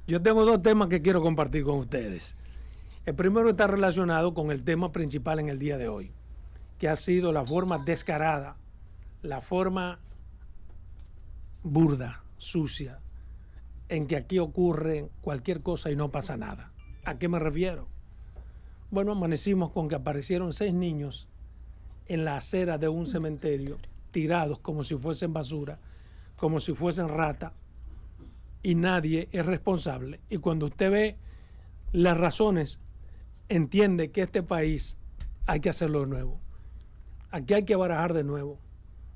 Yo tengo dos temas que quiero compartir con ustedes. El primero está relacionado con el tema principal en el día de hoy, que ha sido la forma descarada, la forma burda, sucia, en que aquí ocurre cualquier cosa y no pasa nada. ¿A qué me refiero? Bueno, amanecimos con que aparecieron 6 niños en la acera de un cementerio, tirados como si fuesen basura, como si fuesen rata, y nadie es responsable. Y cuando usted ve las razones, entiende que este país hay que hacerlo de nuevo. Aquí hay que barajar de nuevo.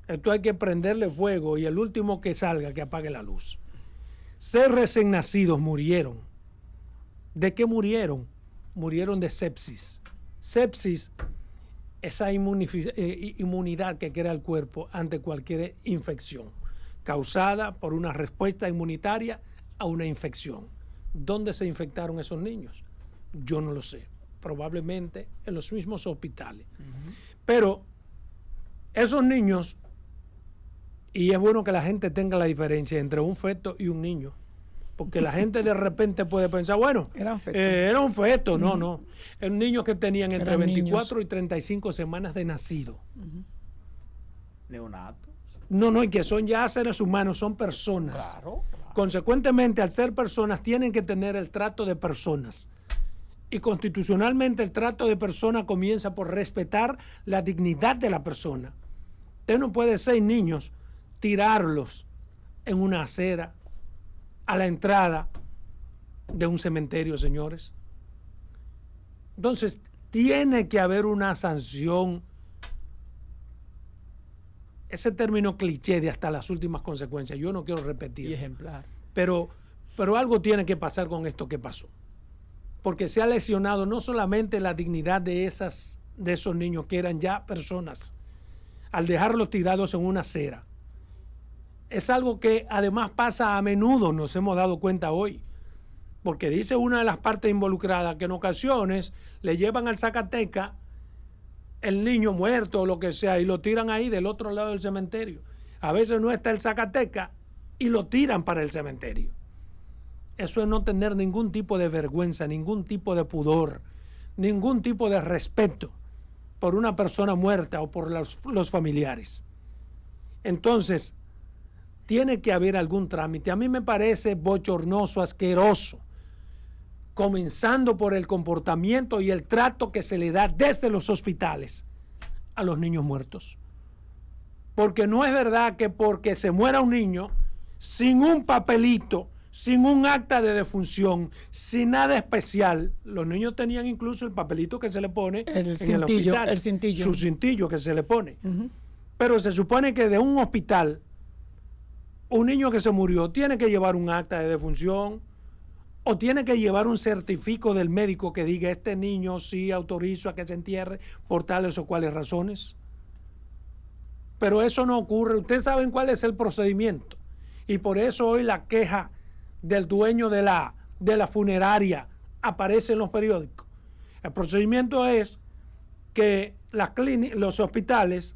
Esto hay que prenderle fuego y el último que salga, que apague la luz. 6 recién nacidos murieron. ¿De qué murieron? Murieron de sepsis. Sepsis, esa inmunidad que crea el cuerpo ante cualquier infección, causada por una respuesta inmunitaria a una infección. ¿Dónde se infectaron esos niños? Yo no lo sé. Probablemente en los mismos hospitales. Pero esos niños, y es bueno que la gente tenga la diferencia entre un feto y un niño, porque la gente de repente puede pensar, bueno, era un feto. No. Eran niños que tenían entre 24 y 35 semanas de nacido. Neonatos. No, y que son ya seres humanos, son personas. Claro. Consecuentemente, al ser personas, tienen que tener el trato de personas. Y constitucionalmente el trato de persona comienza por respetar la dignidad de la persona. Usted no puede 6 niños, tirarlos en una acera, a la entrada de un cementerio, señores. Entonces, tiene que haber una sanción. Ese término cliché de hasta las últimas consecuencias, yo no quiero repetir. Y ejemplar. Pero algo tiene que pasar con esto que pasó. Porque se ha lesionado no solamente la dignidad de esos niños que eran ya personas, al dejarlos tirados en una acera. Es algo que además pasa a menudo, nos hemos dado cuenta hoy. Porque dice una de las partes involucradas que en ocasiones le llevan al Zacatecas el niño muerto o lo que sea y lo tiran ahí del otro lado del cementerio. A veces no está el Zacatecas y lo tiran para el cementerio. Eso es no tener ningún tipo de vergüenza, ningún tipo de pudor, ningún tipo de respeto por una persona muerta o por los familiares. Entonces, tiene que haber algún trámite. A mí me parece bochornoso, asqueroso, comenzando por el comportamiento y el trato que se le da desde los hospitales a los niños muertos. Porque no es verdad que porque se muera un niño, sin un papelito, sin un acta de defunción, sin nada especial, los niños tenían incluso el papelito que se le pone en el hospital. El cintillo. Su cintillo que se le pone. Pero se supone que de un hospital, un niño que se murió tiene que llevar un acta de defunción o tiene que llevar un certificado del médico que diga este niño sí autorizo a que se entierre por tales o cuales razones. Pero eso no ocurre. Ustedes saben cuál es el procedimiento. Y por eso hoy la queja del dueño de la funeraria aparece en los periódicos. El procedimiento es que los hospitales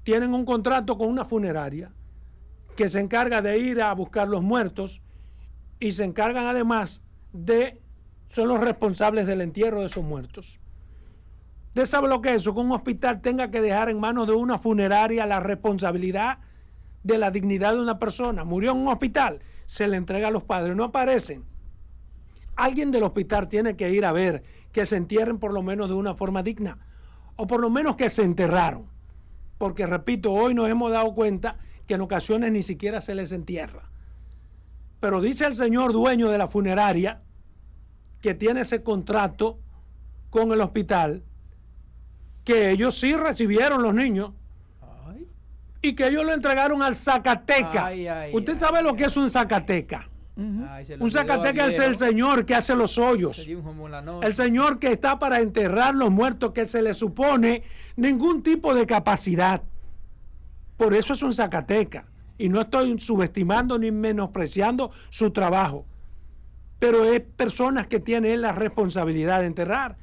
tienen un contrato con una funeraria que se encarga de ir a buscar los muertos y se encargan además son los responsables del entierro de esos muertos. ¿Usted sabe lo que es eso? Que un hospital tenga que dejar en manos de una funeraria la responsabilidad de la dignidad de una persona. Murió en un hospital, se le entrega a los padres, no aparecen. Alguien del hospital tiene que ir a ver que se entierren por lo menos de una forma digna, o por lo menos que se enterraron. Porque, repito, hoy nos hemos dado cuenta que en ocasiones ni siquiera se les entierra. Pero dice el señor dueño de la funeraria que tiene ese contrato con el hospital, que ellos sí recibieron los niños y que ellos lo entregaron al Zacatecas. ¿Usted sabe lo que es un Zacatecas? Un Zacatecas es el señor que hace los hoyos, el señor que está para enterrar los muertos, que se le supone ningún tipo de capacidad. Por eso es un Zacatecas. Y no estoy subestimando ni menospreciando su trabajo, pero es personas que tienen la responsabilidad de enterrar.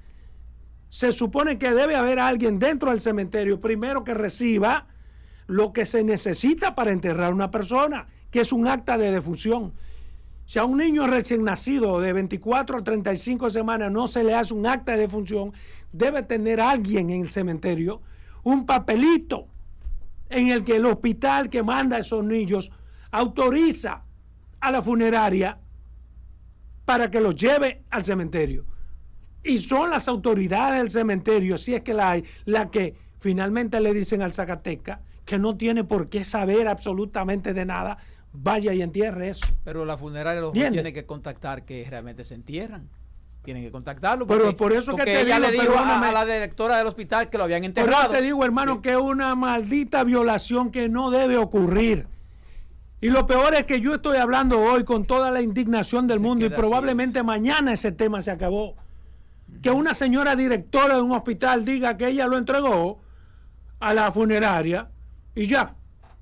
Se supone que debe haber alguien dentro del cementerio primero que reciba lo que se necesita para enterrar a una persona, que es un acta de defunción. Si a un niño recién nacido de 24 a 35 semanas no se le hace un acta de defunción, debe tener alguien en el cementerio un papelito en el que el hospital que manda a esos niños autoriza a la funeraria para que los lleve al cementerio. Y son las autoridades del cementerio, si es que la hay, la que finalmente le dicen al Zacatecas que no tiene por qué saber absolutamente de nada, vaya y entierre eso. Pero la funeraria los tiene que contactar que realmente se entierran. Tienen que contactarlo. Porque, pero por eso que te ella digo, le dijo a la directora del hospital que lo habían enterrado. Pero te digo, hermano, sí, que es una maldita violación que no debe ocurrir. Y lo peor es que yo estoy hablando hoy con toda la indignación del mundo y probablemente mañana ese tema se acabó. Que una señora directora de un hospital diga que ella lo entregó a la funeraria y ya,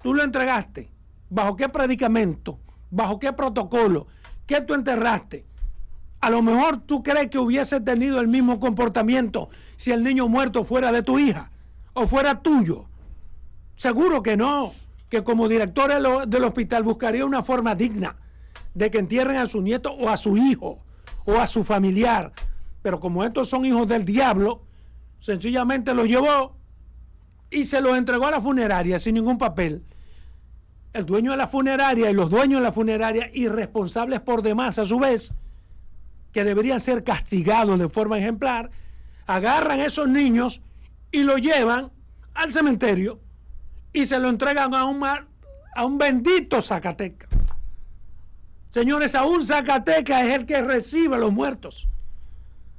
tú lo entregaste. ¿Bajo qué predicamento? ¿Bajo qué protocolo? ¿Qué tú enterraste? A lo mejor tú crees que hubiese tenido el mismo comportamiento si el niño muerto fuera de tu hija o fuera tuyo. Seguro que no. Que como director del hospital buscaría una forma digna de que entierren a su nieto o a su hijo o a su familiar. Pero como estos son hijos del diablo, sencillamente los llevó y se los entregó a la funeraria sin ningún papel. El dueño de la funeraria y los dueños de la funeraria, irresponsables por demás a su vez, que deberían ser castigados de forma ejemplar, agarran a esos niños y los llevan al cementerio y se lo entregan a un bendito Zacatecas. Señores, a un Zacatecas es el que recibe a los muertos.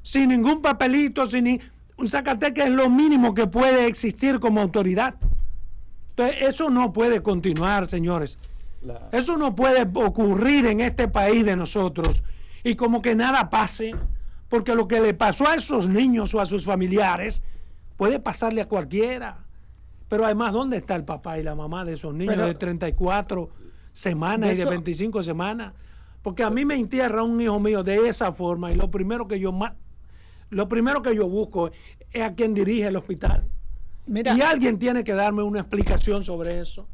Sin ningún papelito, un Zacatecas es lo mínimo que puede existir como autoridad. Entonces, eso no puede continuar, señores. Eso no puede ocurrir en este país de nosotros y como que nada pase, porque lo que le pasó a esos niños o a sus familiares puede pasarle a cualquiera. Pero además, ¿dónde está el papá y la mamá de esos niños de 34 semanas y de 25 semanas? Porque a mí me entierra un hijo mío de esa forma y lo primero que yo busco es a quien dirige el hospital. Mira, y alguien tiene que darme una explicación sobre eso.